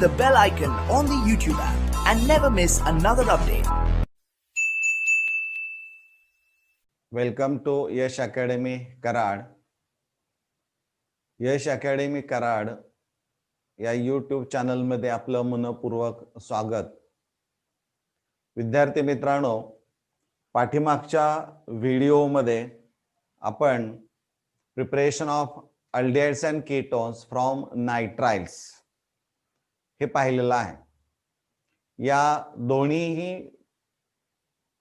the bell icon on the YouTube app and never miss another update. Welcome to Yash academy Karad. Yash academy Karad या YouTube चॅनलमध्ये आपलं मनपूर्वक स्वागत. विद्यार्थी मित्रांनो, पाठीमागच्या व्हिडिओमध्ये आपण preparation of aldehydes and ketones from nitriles हे पाहिलेलं आहे. या दोन्हीही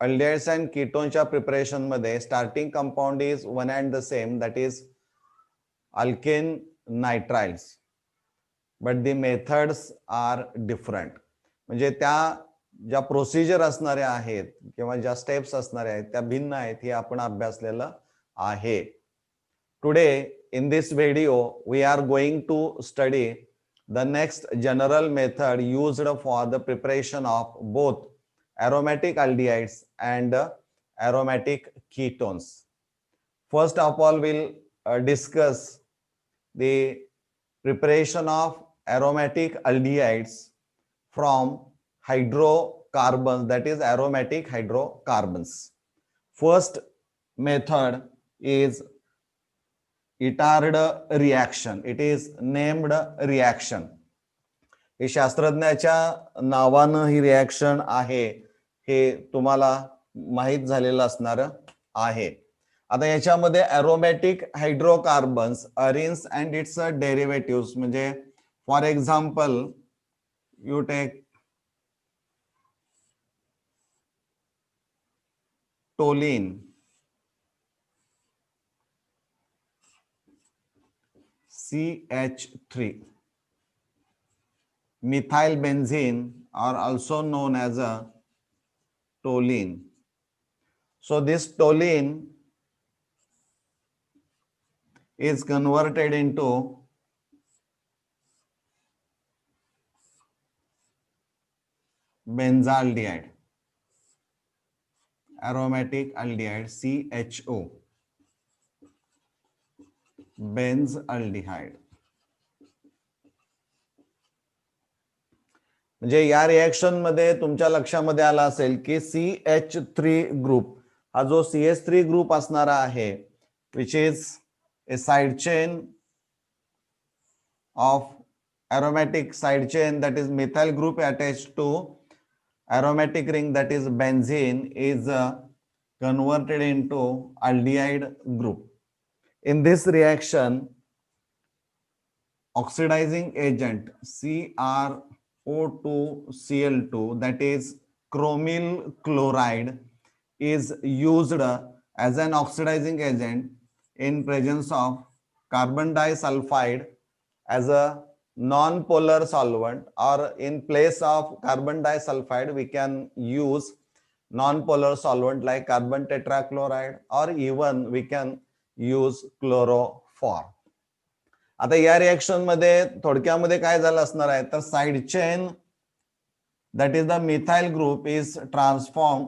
अल्डिहाइड्स अँड कीटोनच्या प्रिपरेशन मध्ये starting compound is one and the same, that is alkane nitriles, but the methods are different. म्हणजे त्या ज्या प्रोसिजर असणाऱ्या आहेत किंवा ज्या स्टेप्स असणाऱ्या आहेत त्या भिन्न आहेत हे आपण अभ्यासलेलं आहे. Today in this video we are going to study the next general method used for the preparation of both aromatic aldehydes and aromatic ketones. First of all, we'll discuss the preparation of aromatic aldehydes from hydrocarbons, that is aromatic hydrocarbons. First method is Itard reaction. It is named reaction. ही शास्त्रज्ञाच्या नावानं ही reaction आहे हे तुम्हाला माहित झालेलं असणार आहे. आता याच्यामध्ये aromatic hydrocarbons, arenes and its derivatives, म्हणजे for example you take toluene, CH3, methyl benzene are also known as a toluene. So this toluene is converted into benzaldehyde, aromatic aldehyde, CHO, benzaldehyde. म्हणजे या reaction मध्ये तुमच्या लक्षामध्ये आला असेल की CH3 group हा जो CH3 ग्रुप असणारा आहे, which is a side chain of aromatic side chain, that is methyl group attached to aromatic ring, that is benzene, is converted into aldehyde group. In this reaction, oxidizing agent CrO2Cl2, that is chromyl chloride, is used as an oxidizing agent in presence of carbon disulfide as a non-polar solvent, or in place of carbon disulfide we can use non-polar solvent like carbon tetrachloride, or even we can use chloroform. आता या reaction मध्ये थोडक्यामध्ये काय झालं असणार आहे तर side chain, that is the methyl group, is transform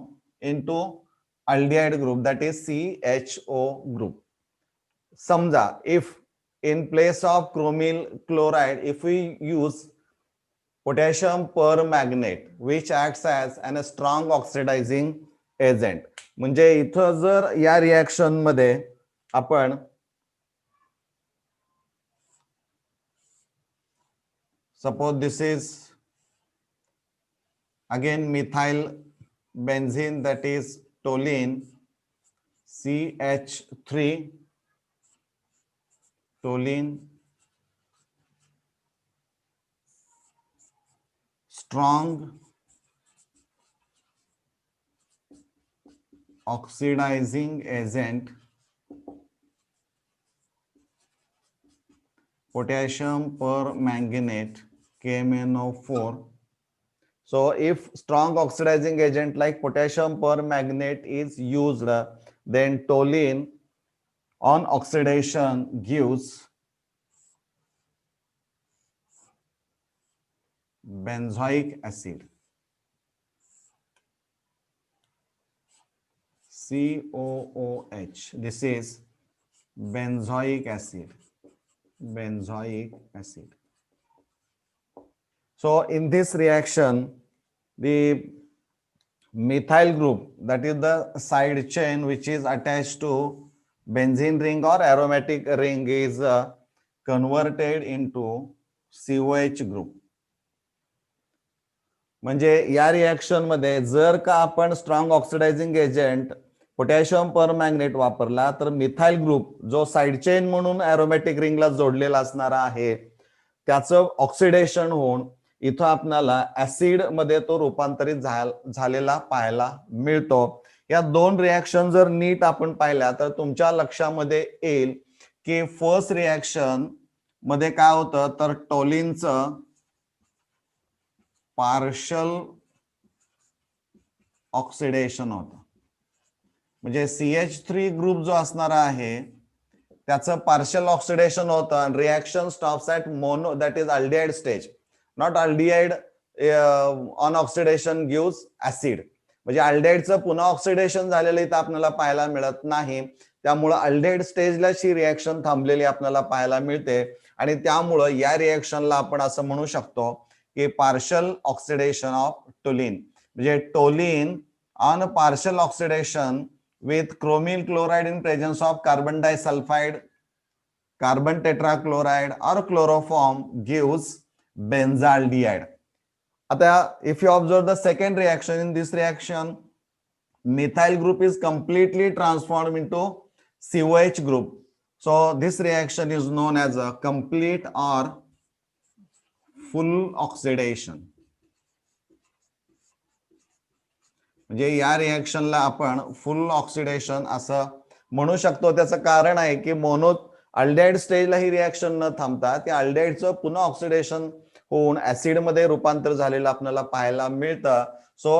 into aldehyde group, that is CHO group. समजा if in place of chromyl chloride, if we use potassium permanganate, which acts as a strong oxidizing agent. म्हणजे इथं जर या reaction मध्ये आपण suppose this is again methyl benzene, that is toluene, CH3, toluene, strong oxidizing agent, potassium permanganate, KMnO4. So if strong oxidizing agent like potassium permanganate is used, then toluene on oxidation gives benzoic acid, COOH. This is benzoic acid. So in this reaction, the methyl group, that is the side chain which is attached to benzene ring or aromatic ring, is converted into COH group. म्हणजे या reaction मध्ये जर का आपण strong oxidizing agent potassium परमॅंगनेट वापरला तर methyl group जो side chain म्हणून एरोमॅटिक रिंगला जोडलेला असणारा आहे त्याचं ऑक्सिडेशन होऊन इथं आपल्याला ऍसिड मध्ये तो रूपांतरित झालेला पाहायला मिळतो. या दोन रिएक्शन जर नीट आपण पाहिल्या तर तुमच्या लक्षामध्ये येईल की फर्स्ट रिएक्शन मध्ये काय होतं तर टोलिनचं पार्शल ऑक्सिडेशन होतं. म्हणजे CH3 ग्रुप जो असणार आहे त्याचं पार्शल ऑक्सिडेशन होतं आणि reaction stops at mono that is aldehyde stage. Not aldehyde on oxidation gives acid. म्हणजे अल्डिहाइडचं पुन्हा ऑक्सिडेशन झालेलं इथं आपल्याला पाहायला मिळत नाही. त्यामुळं अल्डिहाइड स्टेजला ही रिएक्शन थांबलेली आपल्याला पाहायला मिळते आणि त्यामुळं या रिएक्शनला आपण असं म्हणू शकतो की पार्शल ऑक्सिडेशन ऑफ टोलिन. म्हणजे toluene on partial oxidation with chromyl chloride in presence of carbon disulfide, carbon tetrachloride or chloroform gives benzaldehyde. आता if you observe the second reaction, in this reaction methyl group is completely transformed into COH group. So this reaction is known as a complete or full oxidation. म्हणजे या रिएक्शनला आपण फुल oxidation असं म्हणू शकतो. त्याचं कारण आहे की मोनो अल्डिहाइड स्टेजला ही रिएक्शन न थांबता त्या अल्डिहाइडचं पुन्हा ऑक्सिडेशन होऊन ऍसिड मध्ये रूपांतर झालेलं आपल्याला पाहायला मिळतं. सो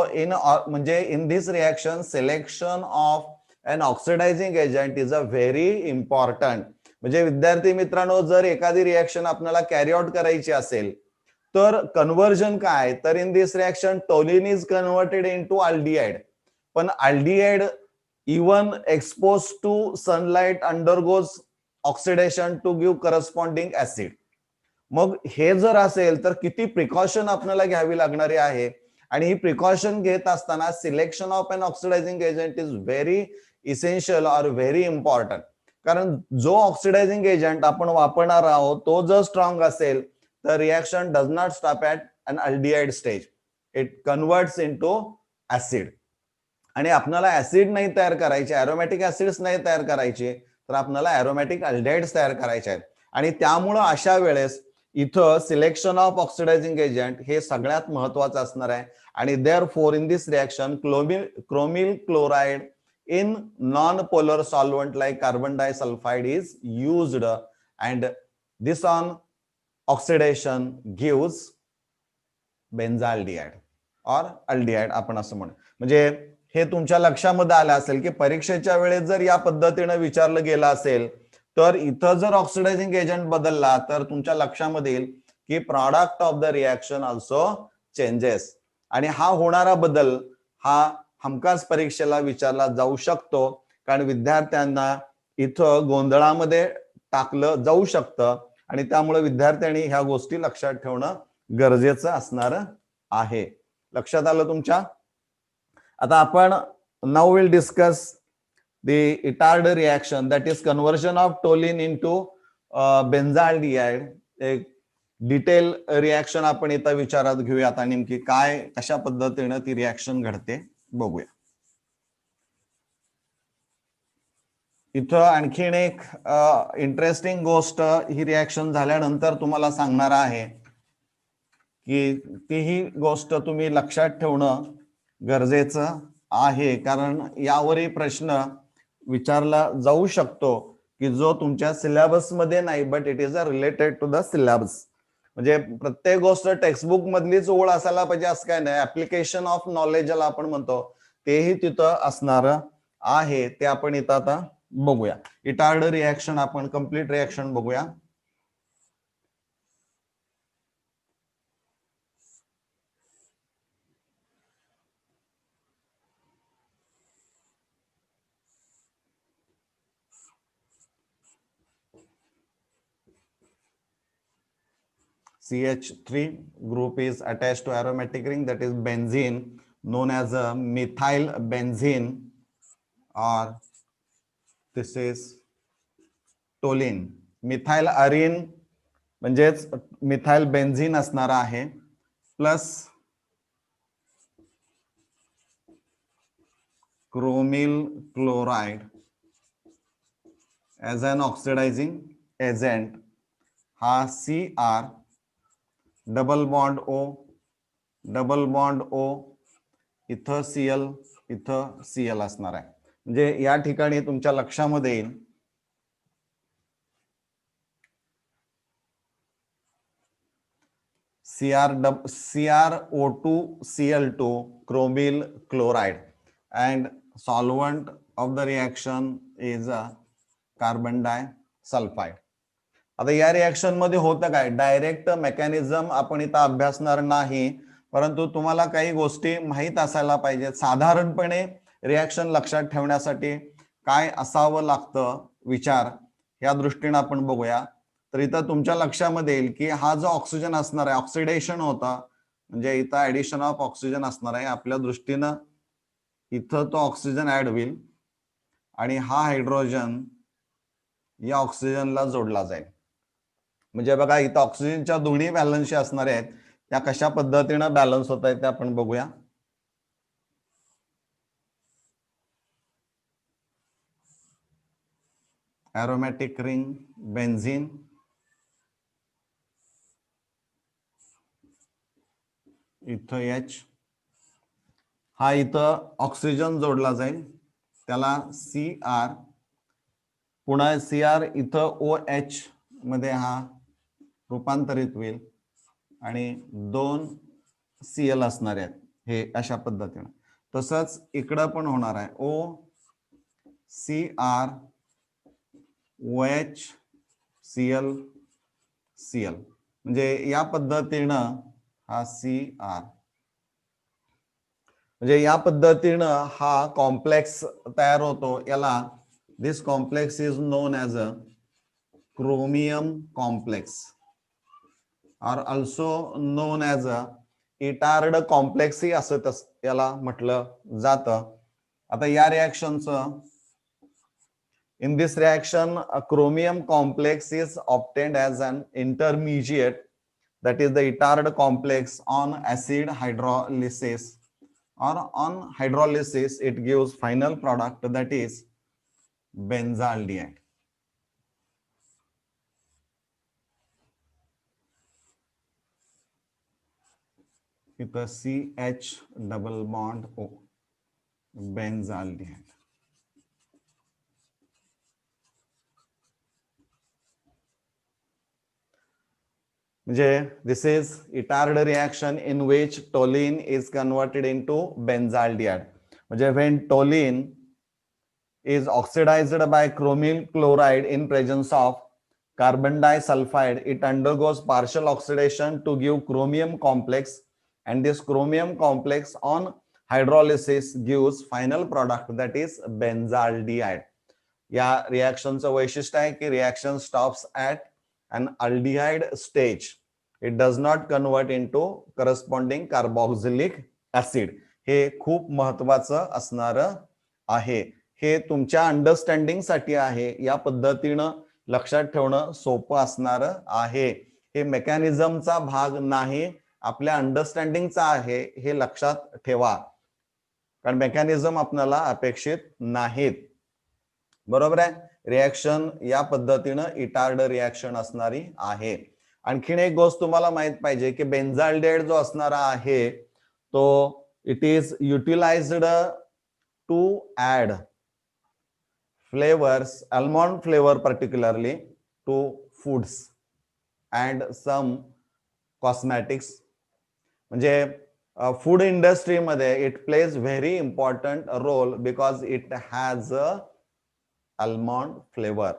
म्हणजे in this reaction selection of an oxidizing agent is a very important. म्हणजे विद्यार्थी मित्रांनो जर एखादी रिएक्शन आपल्याला कॅरी आउट करायची असेल तर कन्वर्जन काय तर in this reaction toluene is converted into aldehyde. पण aldehyde even expose to sunlight undergoes oxidation to give corresponding acid. मग हे जर असेल तर किती प्रिकॉशन आपल्याला घ्यावी लागणारी आहे आणि ही प्रिकॉशन घेत असताना selection of an oxidizing agent is very essential or very important. कारण जो ऑक्सिडायझिंग एजंट आपण वापरणार आहोत तो जर स्ट्रॉंग असेल the reaction does not stop at an aldehyde stage. It converts into acid. आणि आपल्याला ऍसिड नाही तयार करायचे, अरोमॅटिक ऍसिड्स नाही तयार करायचे तर आपल्याला अरोमॅटिक अल्डिहाइड्स तयार करायचे आहेत. आणि त्यामुळं अशा वेळेस इथं सिलेक्शन ऑफ ऑक्सिडायझिंग एजंट हे सगळ्यात महत्वाचं असणार आहे. आणि therefore in this reaction chromyl chloride in non-polar solvent like carbon disulfide is used and this on oxidation gives benzaldehyde or aldehyde आपण असं म्हणू. म्हणजे हे तुमच्या लक्षामध्ये आलं असेल की परीक्षेच्या वेळेस जर या पद्धतीने विचारलं गेलं असेल तर इथं जर ऑक्सिडायझिंग एजंट बदलला तर तुमच्या लक्षामध्ये येईल की product of the reaction also changes. आणि हा होणारा बदल हा हमखास परीक्षेला विचारला जाऊ शकतो कारण विद्यार्थ्यांना इथं गोंधळामध्ये टाकलं जाऊ शकतं आणि त्यामुळे विद्यार्थ्यांनी ह्या गोष्टी लक्षात ठेवणं गरजेचं असणार आहे. लक्षात आलं तुमच्या? आता आपण now will discuss the Etard reaction that is conversion of toluene into benzaldehyde. एक डिटेल रिएक्शन आपण इथं विचारात घेऊयात आणि नेमकी काय कशा पद्धतीने ती रिएक्शन घडते बघूया. इथं आणखीन एक इंटरेस्टिंग गोष्ट ही रिएक्शन झाल्यानंतर तुम्हाला सांगणार आहे की तीही गोष्ट तुम्ही लक्षात ठेवणं गरजेचं आहे कारण यावरही प्रश्न विचारला जाऊ शकतो की जो तुमच्या सिलेबस मध्ये नाही but it is a related to the syllabus. म्हणजे प्रत्येक गोष्ट टेक्स्टबुक मधलीच ओळ असायला पाहिजे असं काय नाही. ऍप्लिकेशन ऑफ नॉलेज ज्याला आपण म्हणतो तेही तिथं असणार आहे. ते आपण इथं आता बघूया. इटार्ड रिएक्शन आपण कंप्लीट रिएक्शन बघूया. CH3 group is attached to aromatic ring, that is benzene, known as a methyl benzene, or this is toluene. Methyl arene म्हणजेच मिथाइल बेन्झीन असणार आहे, plus chromyl chloride as an oxidizing agent. हा Cr double bond O इथं Cl असणार आहे. म्हणजे या ठिकाणी तुमच्या लक्षामध्ये येईल CrO2Cl2 chromyl chloride, and solvent of the reaction is a carbon disulphide. आता या रिएक्शन मध्ये होतं काय, डायरेक्ट मेकॅनिझम आपण इथं अभ्यासणार नाही, परंतु तुम्हाला काही गोष्टी माहित असायला पाहिजेत. साधारणपणे रिएक्शन लक्षात ठेवण्यासाठी काय असावं लागतं विचार, या दृष्टीने आपण बघूया. तर इथं तुमच्या लक्षामध्ये येईल की हा जो ऑक्सिजन असणार आहे, ऑक्सिडेशन होता, म्हणजे इथं ऍडिशन ऑफ ऑक्सिजन असणार आहे. आपल्या दृष्टीनं इथं तो ऑक्सिजन ऍड होईल आणि हा हायड्रोजन या ऑक्सिजनला जोडला जाईल. म्हणजे बघा इथं ऑक्सिजनच्या दोन्ही बॅलन्सशी असणार आहेत, त्या कशा पद्धतीने बॅलन्स होत आहेत ते आपण बघूया. एरोमॅटिक रिंग बेन्झीन, इथं H, हा इथं ऑक्सिजन जोडला जाईल, त्याला Cr, पुन्हा Cr इथं OH मध्ये हा रूपांतरित होईल आणि 2 Cl असणार आहेत, हे अशा पद्धतीने. तसंच इकडं पण होणार आहे, OCr OH Cl, म्हणजे या पद्धतीनं हा Cr, म्हणजे या पद्धतीनं हा कॉम्प्लेक्स तयार होतो. याला this complex is known as a chromium complex, or also known as a Etard complex ही असं याला म्हटलं जातं. आता या रिएक्शनचं, in this reaction a chromium complex is obtained as an intermediate, that is the Itard complex. On acid hydrolysis or on hydrolysis it gives final product, that is benzaldehyde. इथं CH double bond O, benzaldehyde. म्हणजे this is Itard reaction in which toluene is converted into benzaldehyde. म्हणजे when toluene is oxidized by chromyl chloride in presence of carbon disulfide, it undergoes partial oxidation to give chromium complex, and this chromium complex on hydrolysis gives final product, that is benzaldehyde. या रिएक्शनचं वैशिष्ट्य आहे की reaction stops at an aldehyde stage. It does not convert into corresponding carboxylic acid. हे खूप महत्वाचं असणार आहे. हे तुमच्या अंडरस्टँडिंग साठी आहे, या पद्धतीनं लक्षात ठेवणं सोपं असणार आहे. हे मेकॅनिझमचा भाग नाही, आपल्या अंडरस्टँडिंगचा आहे, हे लक्षात ठेवा, कारण मेकॅनिझम आपल्याला अपेक्षित नाहीत. बरोबर आहे. रिएक्शन या पद्धतीनं इटार्ड रिएक्शन असणारी आहे. आणखीन एक गोष्ट तुम्हाला माहित पाहिजे की बेन्झाल्डेहाइड जो असणारा आहे तो it is utilized to add flavours, almond flavor particularly, to foods and some cosmetics. म्हणजे फूड इंडस्ट्रीमध्ये it plays very important role because it has a almond flavour.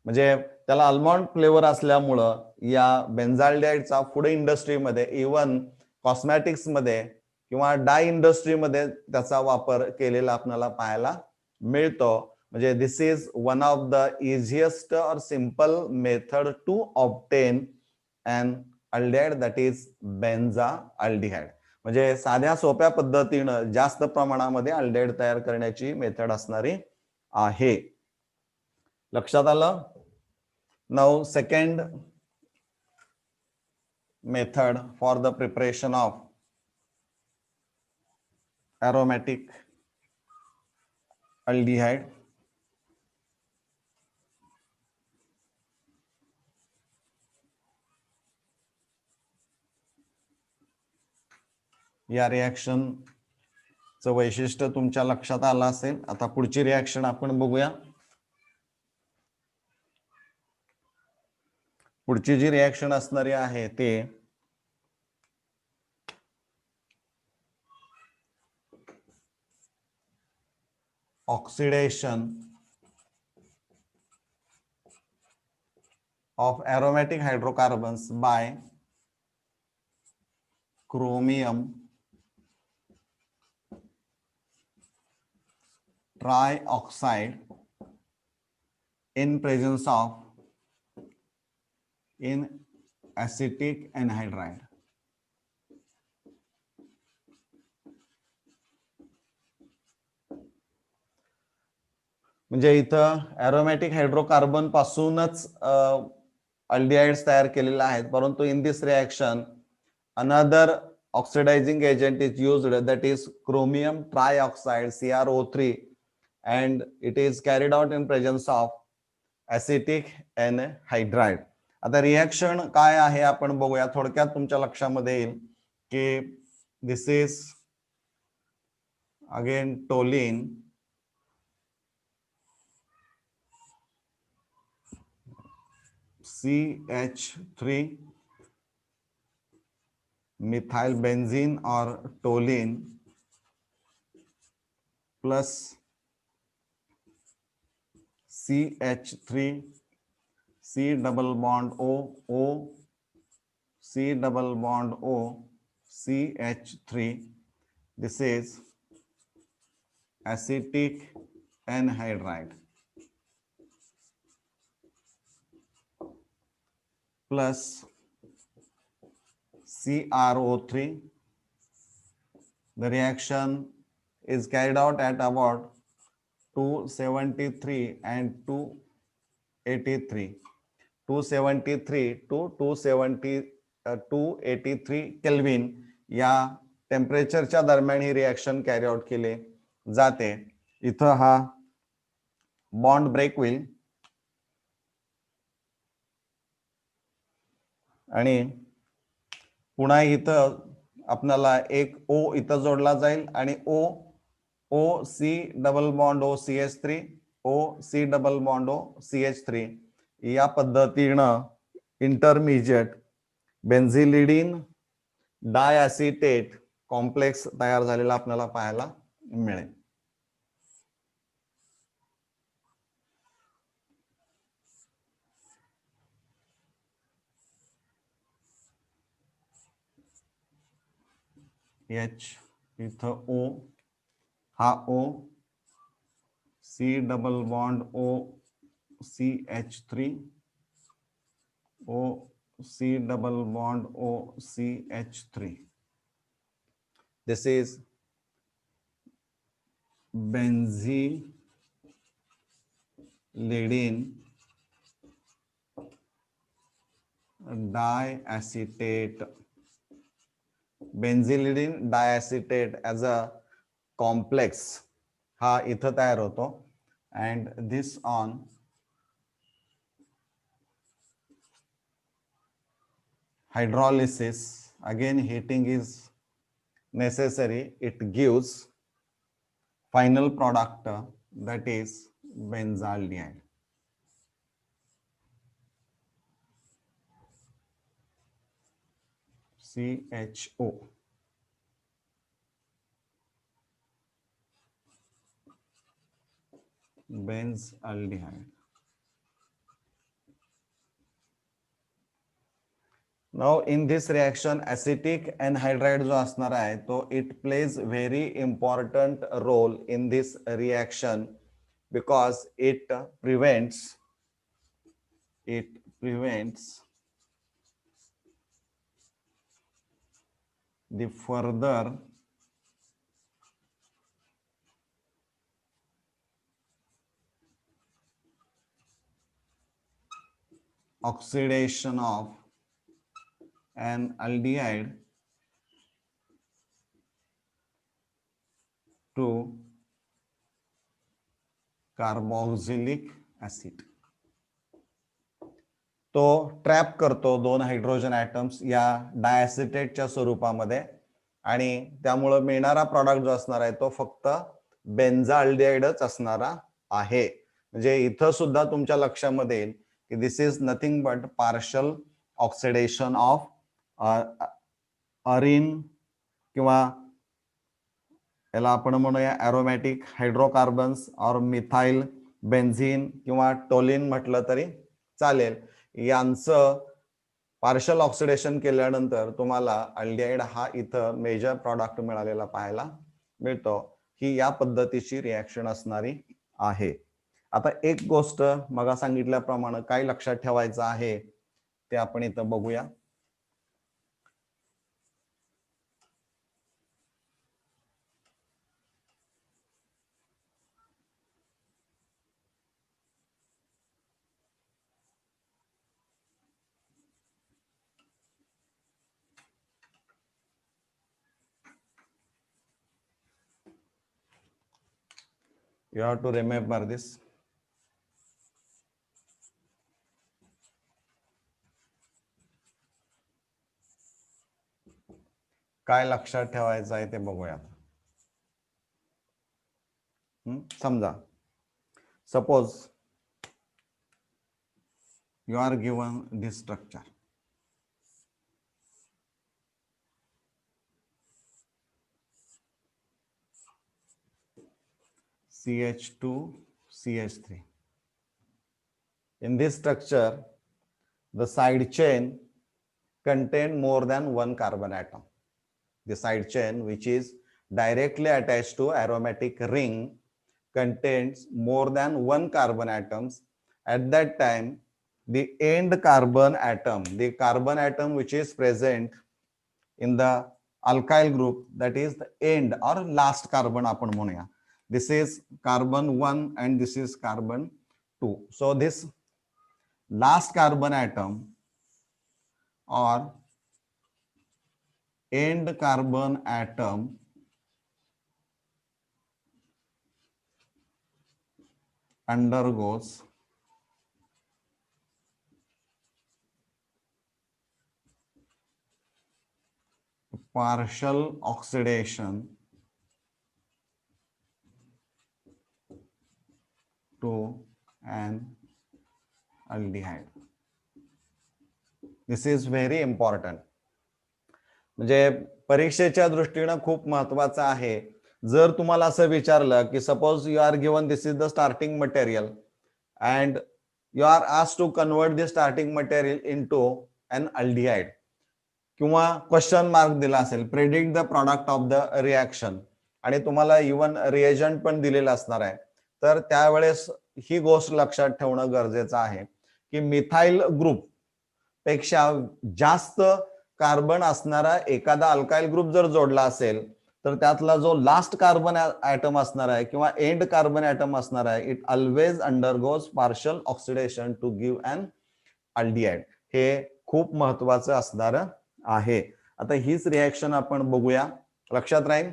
म्हणजे त्याला आल्मॉन्ड फ्लेवर असल्यामुळं या बेन्झाल्डेहाइडचा फूड इंडस्ट्रीमध्ये, इवन कॉस्मॅटिक्स मध्ये किंवा डाय इंडस्ट्रीमध्ये त्याचा वापर केलेला आपल्याला पाहायला मिळतो. म्हणजे this is one of the easiest or simple method to obtain an aldehyde that is benzaldehyde. म्हणजे साध्या सोप्या पद्धतीनं जास्त प्रमाणामध्ये अल्डिहाइड तयार करण्याची मेथड असणारी आहे. लक्षात आलं? Now second method for the preparation of aromatic aldehyde. या रिएक्शन चं वैशिष्ट्य तुमच्या लक्षात आलं असेल. आता पुढची रिएक्शन आपण बघूया. पुढची जी रिएक्शन असणारी आहे ते oxidation of aromatic hydrocarbons by chromium trioxide in presence of in acetic anhydride. म्हणजे इथं एरोमॅटिक हायड्रोकार्बन पासूनच अल्डिहाइड्स तयार केलेले आहेत, परंतु in this reaction another oxidizing agent is used, that is chromium trioxide CrO3, and it is carried out in presence of acetic anhydride. आता reaction काय आहे आपण बघूया. थोडक्यात तुमच्या लक्षामध्ये येईल की this is again toluene CH3 methyl benzene or toluene plus CH3 C double bond O O C double bond O CH3. This is acetic anhydride plus CrO3. The reaction is carried out at about 273 and 283. 273 to 283 kelvin या टेम्परेचरच्या दरम्यान ही reaction carry out केले जाते. इथं हा bond break होईल आणि पुन्हा इथं आपल्याला एक O इथं जोडला जाईल आणि O C double bond O CH3 O C double bond O CH3 या पद्धतीनं इंटरमिजिएट बेन्झिलिडीन डायॲसिटेट कॉम्प्लेक्स तयार झालेला आपल्याला पाहायला मिळेल. H इथं O हा O C double bond O CH3 O C double bond O CH3. This is benzylidene diacetate. Benzylidene diacetate as a complex हा इथं तयार होतो, and this on hydrolysis, again heating is necessary. It gives final product that is benzaldehyde. CHO. Benzaldehyde. Now in this reaction acetic anhydride जो असणार आहे तो it plays very important role in this reaction because it prevents the further oxidation of an aldehyde to carboxylic acid. तो trap करतो 2 hydrogen atoms या डायएसिटेटच्या स्वरूपामध्ये आणि त्यामुळे मिळणारा प्रॉडक्ट जो असणार आहे तो फक्त बेन्झाल्डिहाइडच असणारा आहे. म्हणजे इथं सुद्धा तुमच्या लक्षामध्ये येईल की this is nothing but partial oxidation of arene किंवा याला आपण म्हणूया aromatic hydrocarbons or methyl benzene किंवा टोलिन म्हटलं तरी चालेल. यांचं पार्शल ऑक्सिडेशन केल्यानंतर तुम्हाला अल्डिहाइड हा इथं मेजर प्रॉडक्ट मिळालेला पाहायला मिळतो. ही या पद्धतीची रिॲक्शन असणारी आहे. आता एक गोष्ट मग सांगितल्याप्रमाणे काय लक्षात ठेवायचं आहे ते आपण इथं बघूया. You have to remember this. काय लक्षात ठेवायचं आहे ते बघूया. समजा suppose you are given this structure. CH2 CH3. In this structure, the side chain contain more than one carbon atom. The side chain, which is directly attached to aromatic ring, contains more than one carbon atoms. At that time, the end carbon atom, the carbon atom which is present in the alkyl group, that is the end or last carbon आपण म्हणूया. This is carbon 1 and this is carbon 2. So this last carbon atom or end carbon atom undergoes partial oxidation to an aldehyde. This is very important. म्हणजे परीक्षेच्या दृष्टीने खूप महत्वाचं आहे. जर तुम्हाला असं विचारलं की suppose you are given this is the starting material and you are asked to convert the starting material into an aldehyde किंवा क्वेश्चन मार्क दिला असेल predict the product of the reaction आणि तुम्हाला इवन रिएजंट पण दिलेला असणार आहे, तर त्यावेळेस ही गोष्ट लक्षात ठेवणं गरजेचं आहे की मिथाइल ग्रुप पेक्षा जास्त कार्बन असणारा एखादा अल्काइल ग्रुप जर जोडला असेल तर त्यातला जो लास्ट कार्बन ऍटम असणार आहे किंवा एंड कार्बन ऍटम असणार आहे it always undergoes partial oxidation to give an aldehyde. हे खूप महत्वाचं असणार आहे. आता हीच रिॲक्शन आपण बघूया. लक्षात राहील,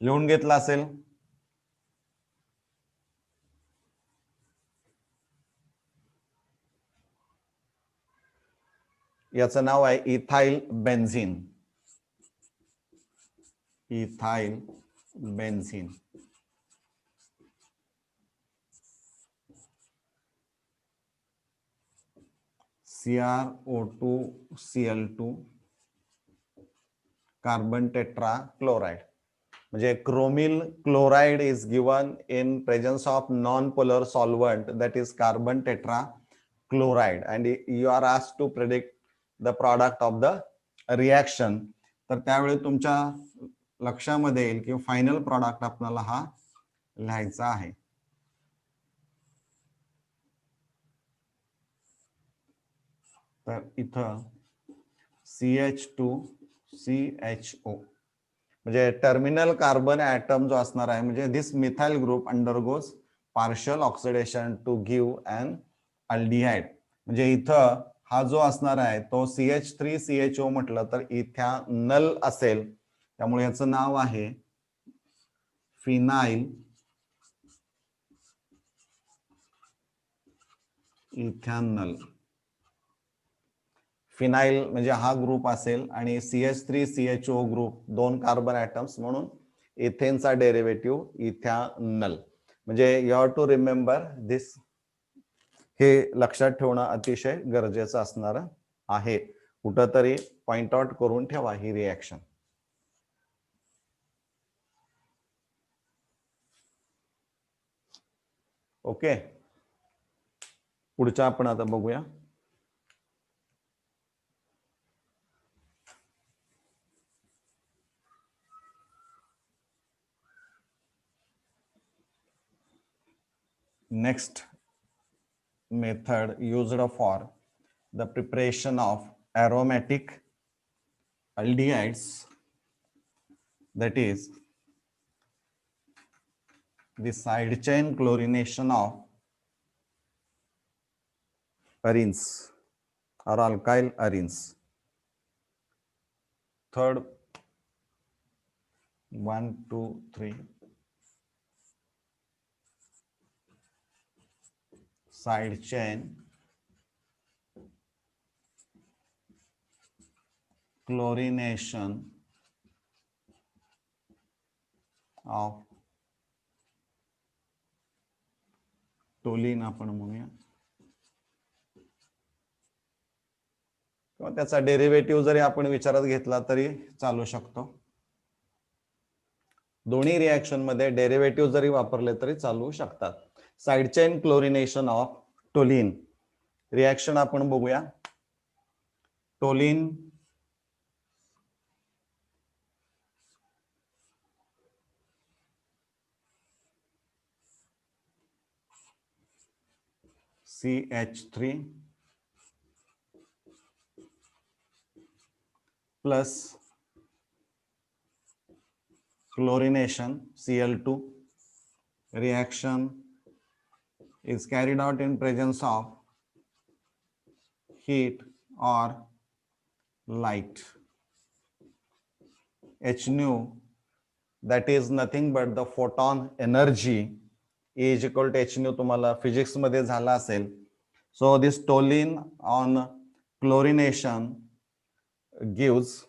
लिहून घेतला असेल. याचं नाव आहे ethyl benzene. Ethyl benzene. CrO2Cl2 carbon tetra chloride. म्हणजे chromyl chloride is given in presence of non polar solvent that is carbon tetra chloride and you are asked to predict the product of the reaction. तर त्यावेळी तुमच्या लक्षामध्ये येईल की final product आपल्याला हा लिहायचा आहे. तर इथं CH2 CHO म्हणजे टर्मिनल कार्बन ऍटम जो असणार आहे, म्हणजे this methyl group undergoes partial oxidation to give an aldehyde. म्हणजे इथं हा जो असणार आहे तो CH3CHO म्हटलं तर इथॅनल असेल, त्यामुळे याचं नाव आहे फिनाइल इथॅनल. फिनाइल म्हणजे हा ग्रुप असेल आणि CH3CHO ग्रुप 2 कार्बन ऍटम्स म्हणून इथेनचा डेरिव्हेटिव्ह इथॅनल. म्हणजे यू हॅव टू रिमेंबर दिस, हे लक्षात ठेवणं अतिशय गरजेचं असणार आहे. कुठंतरी पॉइंट आउट करून ठेवा ही रिॲक्शन. ओके, पुढच्या आपण आता बघूया. Next method used for the preparation of aromatic aldehydes, that is the side chain chlorination of arenes or alkyl arenes. Third, 1, 2, 3, side chain chlorination of toluene आपण म्हणूया, किंवा त्याचा डेरिव्हेटिव्ह जरी आपण विचारात घेतला तरी चालू शकतो. दोन्ही रिएक्शन मध्ये डेरिव्हेटिव्ह जरी वापरले तरी चालू शकतात. Side chain chlorination of toluene reaction आपण बघूया. Toluene CH3 plus chlorination Cl2. Reaction is carried out in presence of heat or light. H nu, that is nothing but the photon energy, E is equal to H nu तुम्हाला physics मध्ये झाला असेल. So this toluene on chlorination gives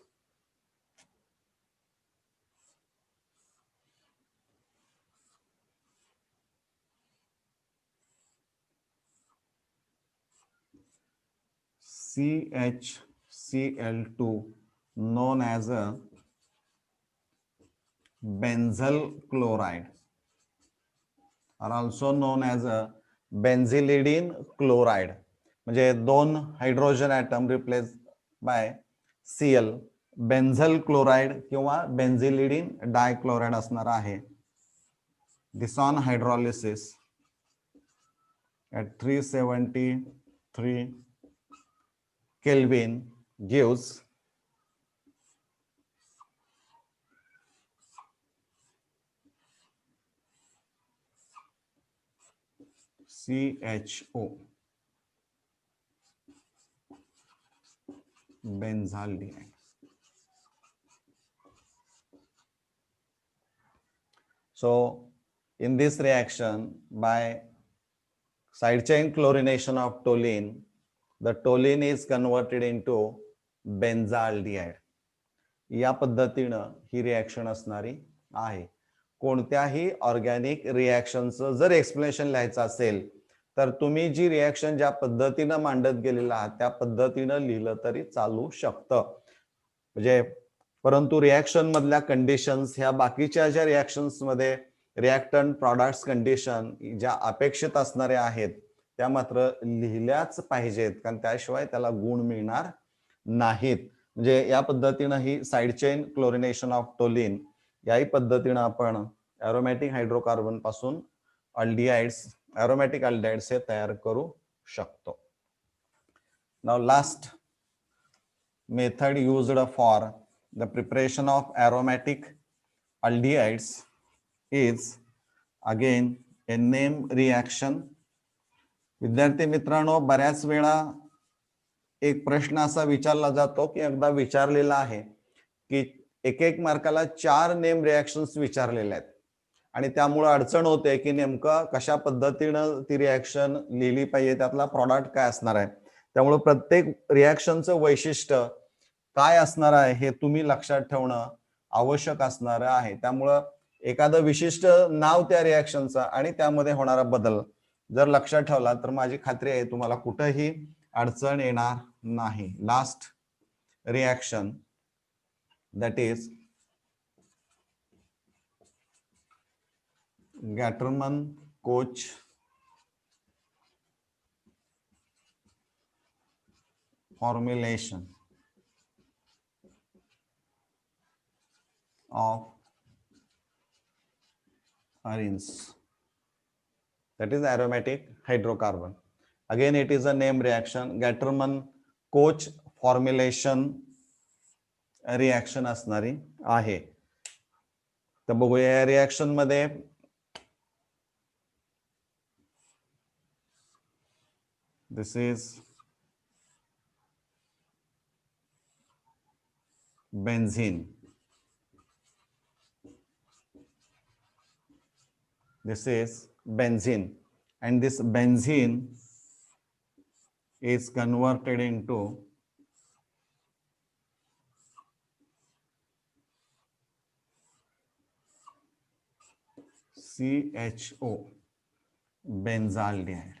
CHCl2 known as a benzyl chloride or also known as a benzylidene chloride. म्हणजे 2 hydrogen atom replace by Cl, benzal chloride किंवा benzylidene dichloride असणार आहे. This on hydrolysis at 373 Kelvin gives CHO, benzaldehyde. So in this reaction, by side chain chlorination of toluene, the toluene is converted into benzaldehyde. या पद्धतीनं ही reaction असणारी आहे. कोणत्याही organic रिॲक्शनचं जर explanation लिहायचं असेल तर तुम्ही जी रिॲक्शन ज्या पद्धतीनं मांडत गेलेला आहात त्या पद्धतीनं लिहिलं तरी चालू शकतं. म्हणजे परंतु रिॲक्शन मधल्या कंडिशन्स ह्या बाकीच्या ज्या रिॲक्शन्स मध्ये रिॲक्टंट प्रॉडक्ट्स कंडिशन ज्या अपेक्षित असणाऱ्या आहेत त्या मात्र लिहिल्याच पाहिजेत, कारण त्याशिवाय त्याला गुण मिळणार नाहीत. म्हणजे या पद्धतीनं ही side chain chlorination of toluene याही पद्धतीनं आपण एरोमॅटिक हायड्रोकार्बन पासून अल्डिहाइड्स, एरोमॅटिक अल्डिहाइड्स हे तयार करू शकतो. Now last method used for the preparation of aromatic aldehydes is again a name reaction. विद्यार्थी मित्रांनो, बऱ्याच वेळा एक प्रश्न असा विचारला जातो की एकदा विचारलेला आहे की एक एक मार्काला 4 नेम रिॲक्शन्स विचारलेले आहेत आणि त्यामुळे अडचण होते की नेमकं कशा पद्धतीनं ती रिॲक्शन लिहिली पाहिजे, त्यातला प्रॉडक्ट काय असणार आहे. त्यामुळे प्रत्येक रिॲक्शनचं वैशिष्ट्य काय असणार आहे हे तुम्ही लक्षात ठेवणं आवश्यक असणार आहे. त्यामुळं एखादं विशिष्ट नाव त्या रिॲक्शनचं आणि त्यामध्ये होणारा बदल जर लक्षात ठेवला तर माझी खात्री आहे तुम्हाला कुठेही अडचण येणार नाही. Last reaction that is Gatterman-Koch formulation of arenes, that is aromatic hydrocarbon. Again it is a name reaction. Gatterman-Koch formulation reaction असणारी आहे. तर बघूया या रिॲक्शन मध्ये this is benzene, this is benzene, and this benzene is converted into CHO, benzaldehyde.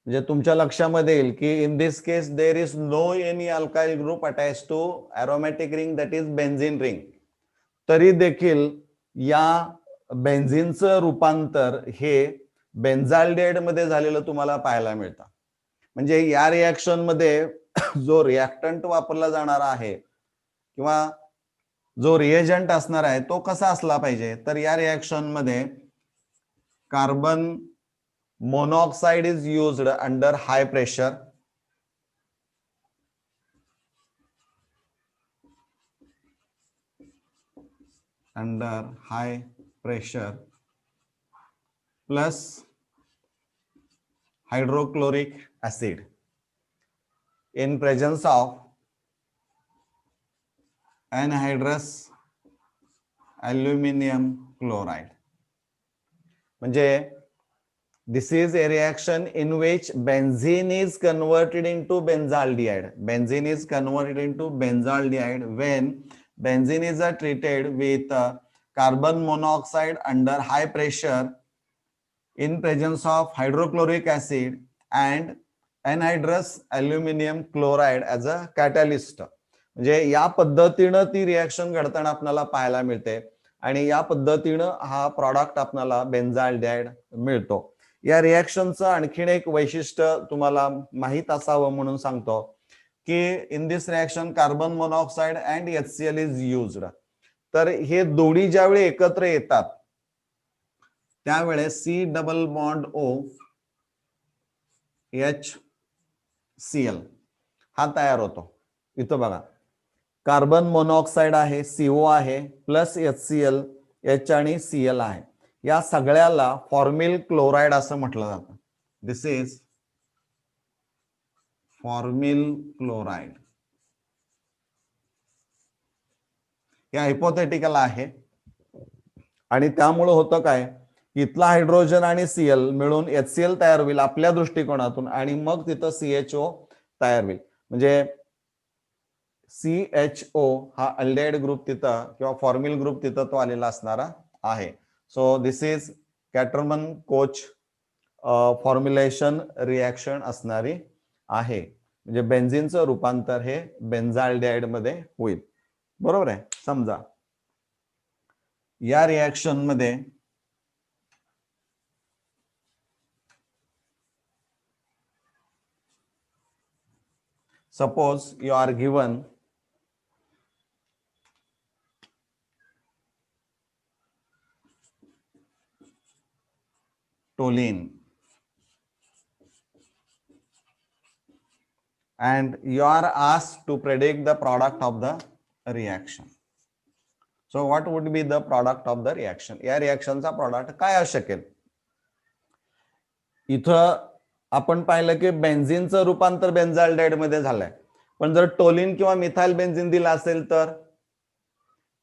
म्हणजे तुमच्या लक्षामध्ये येईल की in this case there is no any alkyl group attach to aromatic ring, that is benzene ring. तरी देखील या बेन्झीनचं रूपांतर हे बेन्झाल्डेहाइड मध्ये झालेलं तुम्हाला पाहायला मिळतं. म्हणजे या रिॲक्शन मध्ये जो रिॲक्टंट वापरला जाणार आहे किंवा जो रिएजंट असणार आहे तो कसा असला पाहिजे, तर या रिॲक्शन मध्ये carbon monoxide is used under high pressure. Under high pressure plus hydrochloric acid in presence of anhydrous aluminum chloride. म्हणजे this is a reaction in which benzene is converted into benzaldehyde. Benzene is converted into benzaldehyde when benzene is treated with carbon monoxide under high pressure in presence of hydrochloric acid and anhydrous aluminum chloride as a catalyst. म्हणजे या पद्धतीनं ती reaction घडताना आपल्याला पाहायला मिळते आणि या पद्धतीनं हा प्रॉडक्ट आपल्याला बेन्झाल्डेहाइड मिळतो. या रिॲक्शनचं आणखीन एक वैशिष्ट्य तुम्हाला माहित असावं म्हणून सांगतो की in this reaction carbon monoxide and HCl is used. तर हे दोन्ही ज्यावेळी एकत्र येतात त्यावेळेस C double bond O HCl हा तयार होतो. इथं बघा कार्बन मोनॉक्साइड आहे, CO आहे, प्लस HCl, H आणि Cl आहे. या सगळ्याला फॉर्मिल क्लोराइड असं म्हटलं जातं. दिस इज फॉर्मिल क्लोराइड. हे हायपोथेटिकल आहे आणि त्यामुळे होतं काय, इथला हायड्रोजन आणि Cl मिळून HCl तयार होईल आपल्या दृष्टिकोनातून आणि मग तिथं CHO तयार होईल. म्हणजे CHO हा अल्डेहाइड ग्रुप तिथं किंवा फॉर्मिल ग्रुप तिथं तो आलेला असणारा आहे. So this is Gatterman-Koch formulation reaction असणारी आहे. म्हणजे बेन्झीनचं रूपांतर हे बेन्झाल्डेहाइड मध्ये होईल. बरोबर आहे. समजा या रिॲक्शन मध्ये suppose you are given toluene and you are asked to predict the product of the reaction. So what would be the product of the reaction? या रिएक्शनचा प्रॉडक्ट काय असू शकेल? इथं आपण पाहिलं की बेन्झिनचं रूपांतर बेन्झाल्डेहाइड मध्ये झालंय, पण जर टोलिन किंवा मिथाइल बेन्झिन दिला असेल तर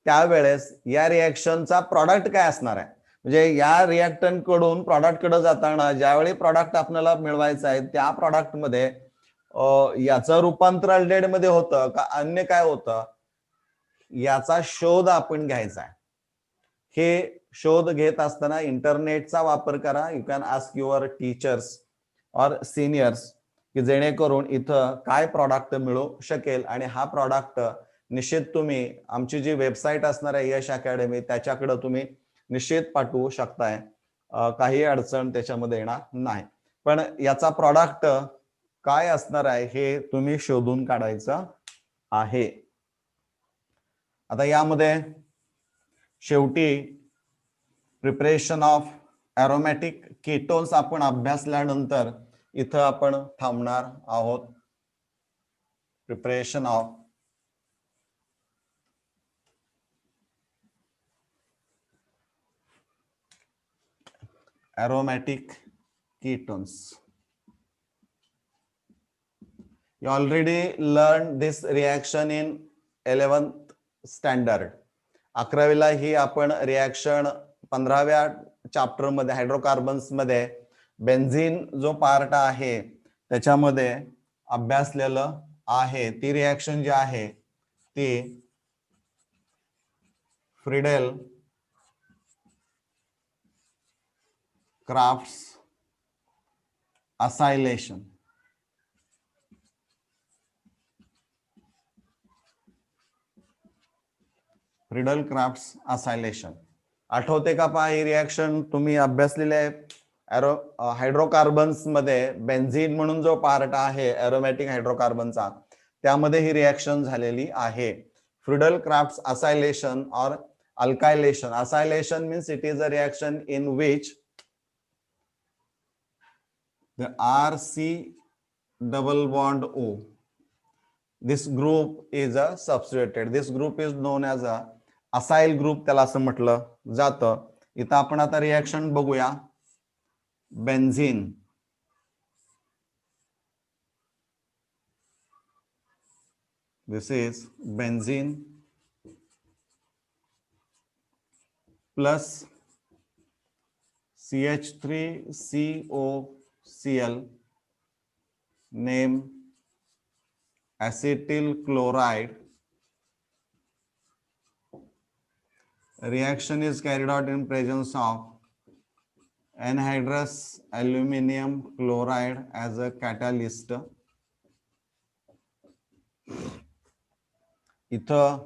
त्यावेळेस या रिएक्शनचा प्रॉडक्ट काय असणार आहे? म्हणजे या रिएक्टंट कडून प्रॉडक्ट कडे जाताना ज्यावेळी प्रॉडक्ट आपल्याला मिळवायचं आहे त्या प्रॉडक्ट मध्ये याचं रूपांतर अल्डेहाइड मध्ये होतं का अन्य काय होतं याचा शोध आपण घ्यायचा आहे. हे शोध घेत असताना इंटरनेटचा वापर करा. You can ask your teachers और सिनियर्स की जेणेकरून इथं काय प्रॉडक्ट मिळू शकेल आणि हा प्रॉडक्ट निश्चित तुम्ही आमची जी वेबसाईट असणार आहे यश अकॅडमी त्याच्याकडे तुम्ही निश्चित पाठवू शकताय. काही अडचण त्याच्यामध्ये येणार नाही, पण याचा प्रॉडक्ट काय असणार आहे हे तुम्ही शोधून काढायचं आहे. आता यामध्ये शेवटी प्रिपरेशन ऑफ एरोमॅटिक कीटोन्स आपण अभ्यासल्यानंतर इथं आपण थांबणार आहोत. Preparation of aromatic ketones. You already learned this reaction in 11th standard. 11वीला ही आपण रिएक्शन 15व्या चॅप्टर मध्ये हायड्रोकार्बन्स मध्ये बेन्झिन जो पार्ट आहे त्याच्यामध्ये अभ्यासलेलं आहे. ती रिएक्शन जी आहे ती फ्रिडेल क्राफ्ट्स असायलेशन. फ्रिडेल क्राफ्ट्स असायलेशन आठवते का? पहा ही रिएक्शन तुम्ही अभ्यासलेली आहे. हायड्रोकार्बन्स मध्ये बेन्झिन म्हणून जो पार्ट आहे एरोमॅटिक हायड्रोकार्बनचा त्यामध्ये ही रिएक्शन झालेली आहे. फ्रिडेल Crafts acylation or alkylation. Acylation means it is a reaction in which the RC double bond O, this group is a substituted. This group is known as a acyl group त्याला असं म्हटलं जातं. इथं आपण आता reaction बघूया. Benzene this is benzene plus CH3COCl name acetyl chloride. Reaction is carried out in presence of anhydrous aluminum chloride as a catalyst. इथं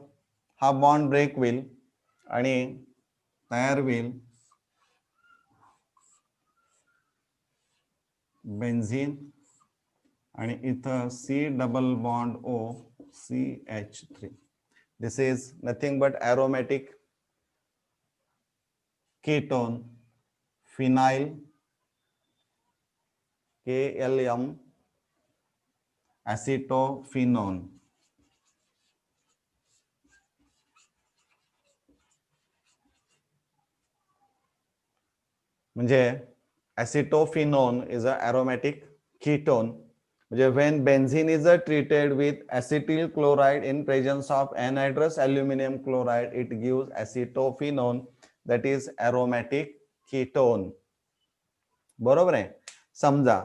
हा बॉन्ड ब्रेक होईल आणि तयार होईल बेन्झिन आणि इथं C double bond O CH3. This is nothing but aromatic ketone phenyl KLM acetophenone. म्हणजे acetophenone is an aromatic ketone. म्हणजे when benzene is treated with acetyl chloride in presence of anhydrous aluminum chloride, it gives acetophenone, that is aromatic ketone. बरोबर आहे? समजा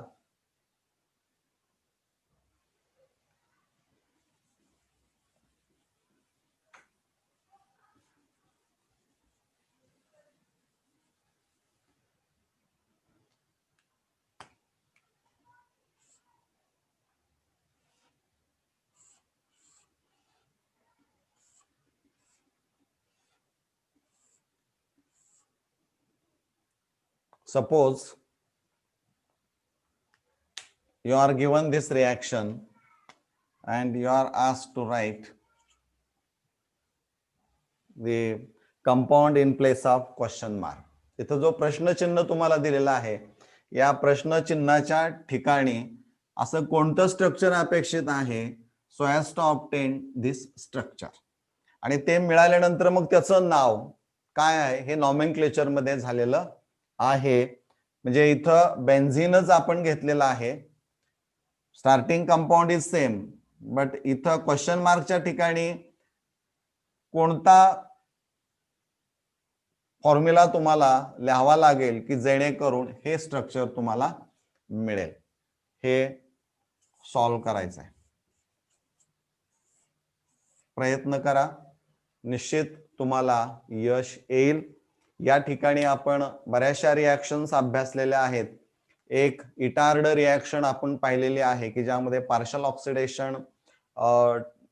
suppose you are given this reaction and you are asked to write the compound in place of question mark. इथं जो प्रश्नचिन्ह तुम्हाला दिलेला आहे या प्रश्नचिन्हाच्या ठिकाणी असं कोणतं स्ट्रक्चर अपेक्षित आहे, so as to obtain this structure. आणि ते मिळाल्यानंतर मग त्याचं नाव काय आहे हे नॉमेनक्लेचर मध्ये झालेलं आहे. म्हणजे इथं बेन्झिनच आपण घेतलेलं आहे. Starting compound is same, but इथं क्वेश्चन मार्कच्या ठिकाणी कोणता फॉर्म्युला तुम्हाला लिहावा लागेल की जेणेकरून हे स्ट्रक्चर तुम्हाला मिळेल, हे सॉल्व्ह करायचं आहे. प्रयत्न करा, निश्चित तुम्हाला यश येईल. या ठिकाणी आपण बऱ्याचशा रिॲक्शन्स अभ्यासलेल्या आहेत. एक इटार्ड रिॲक्शन आपण पाहिलेली आहे की ज्यामध्ये पार्शल ऑक्सिडेशन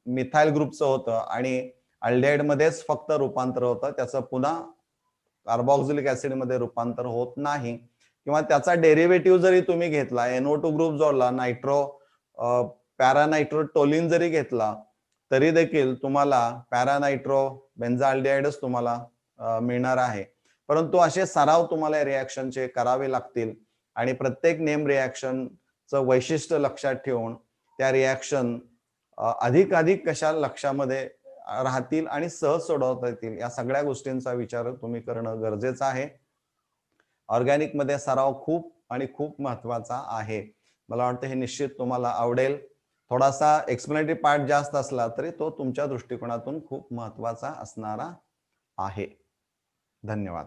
मिथाइल ग्रुपचं होतं आणि अल्डिहाइड मध्येच फक्त रूपांतर होतं, त्याचं पुन्हा कार्बोक्सिलिक ऍसिड मध्ये रूपांतर होत नाही. किंवा त्याचा डेरिव्हेटिव्ह जरी तुम्ही घेतला, NO2 ग्रुप जोडला, नायट्रो पॅरानायट्रोटोलिन जरी घेतला तरी देखील तुम्हाला पॅरानायट्रो बेन्झाल्डिहाइडच तुम्हाला मिळणार आहे. परंतु असे सराव तुम्हाला रिॲक्शनचे करावे लागतील आणि प्रत्येक नेम रिॲक्शनचं वैशिष्ट्य लक्षात ठेवून त्या रिॲक्शन अधिक कशा लक्षामध्ये राहतील आणि सहज सोडवता येतील या सगळ्या गोष्टींचा विचार तुम्ही करणं गरजेचं आहे. ऑर्गॅनिक मध्ये सराव खूप महत्वाचा आहे. मला वाटतं हे निश्चित तुम्हाला आवडेल. थोडासा एक्सप्लेनेटरी पार्ट जास्त असला तरी तो तुमच्या दृष्टिकोनातून खूप महत्वाचा असणारा आहे. धन्यवाद.